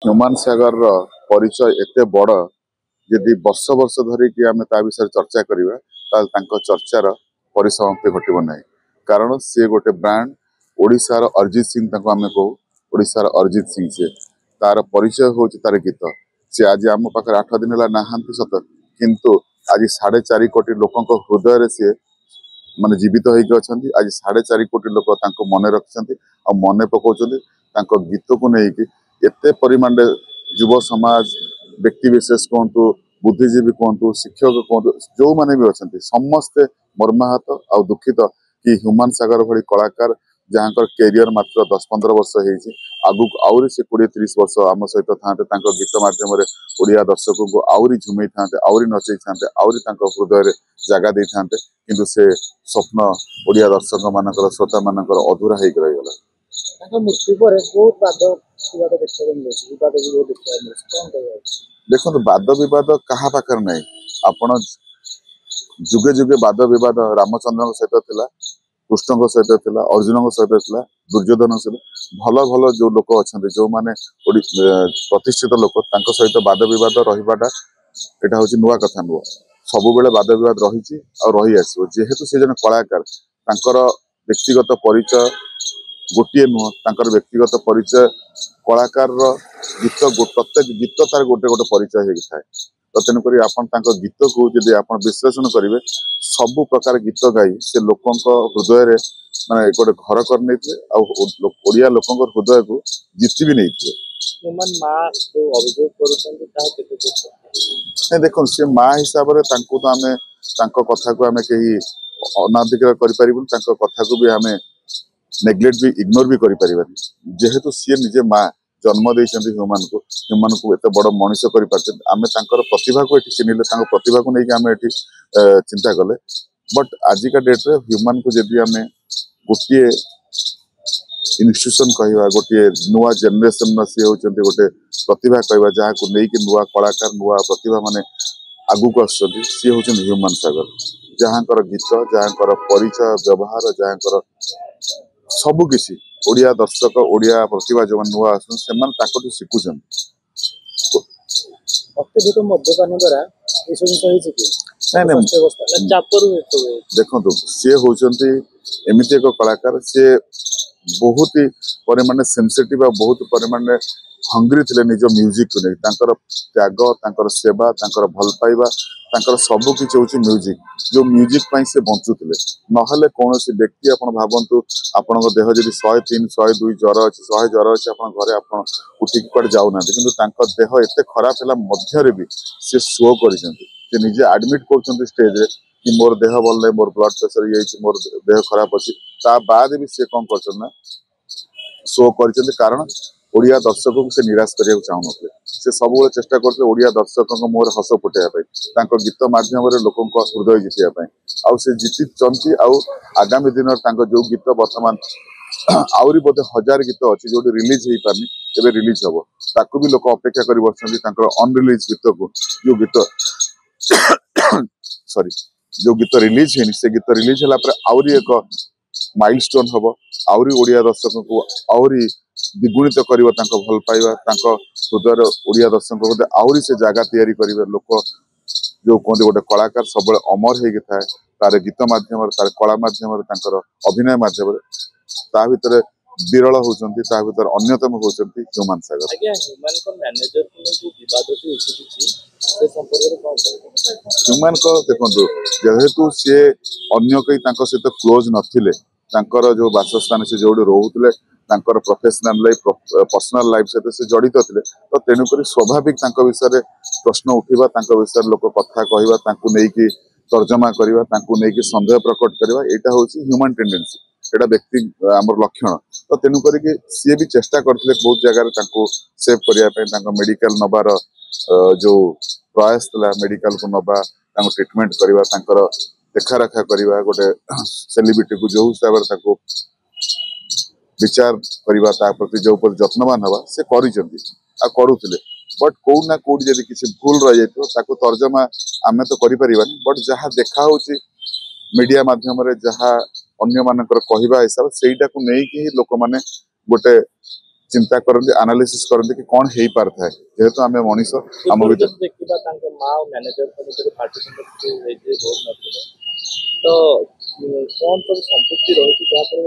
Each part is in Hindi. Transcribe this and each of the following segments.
ह्यूमान सागर परिचय एते बड़ यदि वर्ष वर्ष धरिकी आम ता विषय चर्चा करवा चर्चार परिसमाप्ति घटब ना कारण सी गोटे ब्रांड ओडिशार अरिजित सिंह आम कहू ओडिशार अरिजित सिंह सी तार परिचय हूँ तार गीत सी आज आम पाखे 8 दिन है नहांती सत किंतु आज 4.5 कोटी लोक हृदय सी माने जीवित होगी अच्छा आज 4.5 कोटी लोक मन रखिंट आ मन पकाउं गीत को लेकिन एते परिमाण युव समाज व्यक्ति विशेष कहतु बुद्धिजीवी कहतु शिक्षक कहतु जो मैंने भी अच्छा समस्ते मर्माहत आ दुखित कि ह्यूमान सागर भली कलाकार जहाँ कैरियर मात्र 10-15 वर्ष आगु आउरी से 20-30 वर्ष आम सहित था गीत मध्यम ओडिया दर्शक को आउरी झुमई था आउरी नचई था आउरी हृदय जगह दे था किंतु से स्वप्न ओडिया दर्शक मानकर श्रोता मानकर अधूरा हो रहीगला। मृत्यु पर बहुत देखो वाद विवाद क्या पाखे ना आपण जुगे जुगे वाद विवाद रामचंद्र सहित थिला कृष्ण सहित थिला अर्जुन सहित थिला दुर्योधन सहित भल भल जो लोक अच्छा जो मैंने प्रतिष्ठित लोक सहित वाद विवाद रहीबाटा यहाँ हूँ नुआ कथा नुह सब बेले वाद विवाद रही रही आसो जेहेतु से जन कलाकार तांकर व्यक्तिगत परिचय गोटे नुह तांकर व्यक्तिगत परिचय कलाकार गीत प्रत्येक गीत तार गोटे गोटे परिचय होता है तो तेणुक गीत को जब आप विश्लेषण करेंगे सबु प्रकार गीत गाई से लोक हृदय माने गोटे घर कर ओडिया लोक हृदय को जीति भी नहीं देखो सी माँ हिसाब से तो आम कथा को आम कहीं अनाधिकार कथा को भी आम नेग्लेक्ट भी इग्नोर भी करें जेहेतु सी निजे माँ जन्म देते ह्यूमान को एत बड़ मनीष कर प्रतिभा को ये चिन्हले प्रतिभा को लेकिन आम ये चिंता कले बट आजिका डेट्रे ह्यूमान को जब आम गोटे इन्स्टिट्यूशन कहवा गोटे नुआ जेनेरेशन सी होती गोटे प्रतिभा कहवा जहाँ को लेकिन नुआ कलाकार नुआ प्रतिभा माने आगू को सी हूँ ह्यूमान सागर जहाँ गीत जहाँ परिचय व्यवहार जहाँ सबकिछि ओडिया दर्शक ओडिया प्रतिभा जो नुआ आसुन शिखुन अत्यधिक मद्यपान द्वारा देखो सी होती एमती एक कलाकार सी बहुत ही परिमाण सेंसिटिव बहुत परिमाण हंग्री थे निज म्यूजिक को लेकर त्याग सेवा भल पाइबा सबकि हूँ म्यूजिक जो म्यूजिक से बंचुले ना कौन व्यक्ति आप भावतु आपण देह जब 103 102 ज्वर अच्छी 100 ज्वर अच्छी आप घरे आप उठिक कड़े जाऊना कि देह एत खराब है भी सी शो कर निजे आडमिट कर स्टेज कि मोर देह भल नहीं मोर ब्लड प्रेसर ये मोर देह खराब अच्छी ता बाद भी सी कौन कर शो कर कारण ओडिया दर्शक को से निराश करने चाहून से सब चेष्टा करते ओडिया दर्शक मुहर हस फुटाइवाई गीत मध्यम लोक हृदय जितवाई आउ से जीति आगामी दिन जो गीत बर्तमान आहरी बोधे 1000 गीत अच्छी जो रिलीज हो पारनी एवं रिलीज हम ताकू भी लोक अपेक्षा कर बस अनरिलीज गीत को जो गीत सॉरी जो गीत रिलीज है से गीत रिलीज है आहरी एक माइलस्टोन हम आहरी ओडिया दर्शक को आहरी द्विगुणित कर भल पाइबा हृदय ओडिया दर्शक को आहरी से जगह तैयारी करेंगे लोक जो कहते गोटे कलाकार सब अमर होगी थाए तार गीत मध्यम तार कला मध्यम अभिनय मध्यम ता भीतर विरल होती अन्यतम होती ह्यूमान सागर। ह्यूमान को देखो जेहेतु सी अन्य कई सहित क्लोज नथिले जो बासस्थान से जो रोते प्रोफेशनल लाइफ पर्सनल लाइफ सहित से जड़ित थे तो तेणुक स्वाभाविक विषय प्रश्न उठा विषय लोक कथा कहवा तर्जमा करवा सन्देह प्रकट करवा यहाँ हूँ ह्यूमान टेंडेंसी एटा व्यक्ति आमर लक्षण तो तेणुक सी भी चेष्टा करते बहुत जगह सेव करने मेडिकल नबार जो प्रयास था मेडिकल को नवा ट्रिटमेंट करवा देखा रखा करवा गोटे सेलिब्रिटी को जो हिसाब से विचार करवा प्रति जो जत्नवान हवा से करुले बट कौट ना कौट जब किसी भूल रही जाए तर्जमा आम तो करें बट जहाँ देखा मीडिया मध्यम जहाँ अन्य मानकर कहवा हिसाब से लोक मैंने गोटे चिंता करते एनालिसिस करते कि कौन हो पार था जेहेतु आम मनीष आम देखा माँ और मैनेजर पार्टी तो कौन सब संपत्ति रही जहाँपर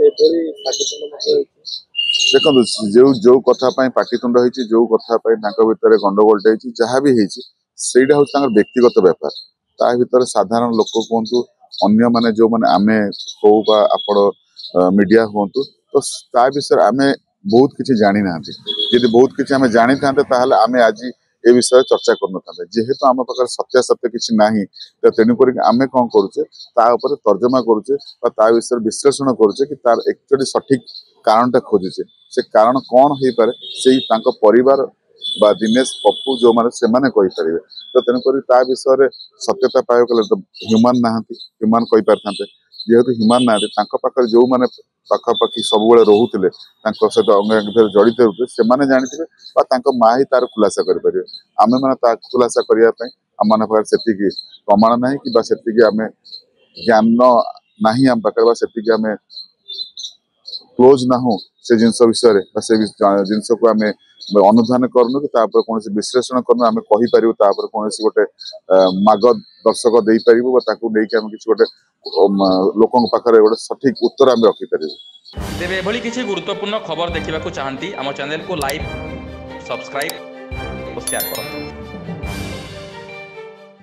देखो जो जो कथा पाटितुंड होती जो कथा भितर गंडगोल जहाँ भी होता हूँ व्यक्तिगत व्यापार ता भर साधारण लोक कहतु अन्य माने जो माने आमे हो आपण मीडिया हूँ तो ता विषय आम बहुत किसी जानी ना यदि बहुत किसी आम जानी था आम आज ए विषय चर्चा कर जेहेतु आम पाखे सत्यासत्य किसी ना तो तेणुक आम कौन करुचे तर्जमा करुचे विषय विश्लेषण करुचे कि तार एक्चुअली सठिक कारणटा खोजुचे से कारण कौन हो पारे से परिवार बा दिनेश पप्पू जो माने से माने कहि परिबे तो तेणुक विषय सत्यता पाइबा गले तो ह्यूमान ना ह्यूमान कहि पारथांते जेहेतु ह्यूमान ना पाखे जो माने पाखापाखि सब रोते सहित अंग जड़ित होते से जानी माँ ही तार खुलासा करें आम मैंने खुलासा करने आम मान पाखे से प्रमाण ना कि से आम ज्ञान ना आम पाखे से आम क्लोज ना हो से जिनस विषय से जिनस को आम अनुधान करनु कि कौन विश्लेषण करनु आम कहीपर कौन गोटे मार्गदर्शक दे पारू नहीं आम कि गोटे लोक पाखे गोटे सठिक उत्तर आम रखिपर। तेरे एभली किसी गुरुत्वपूर्ण खबर देखा चाहती आम चैनल को लाइक सब्सक्राइब और शेयर करो।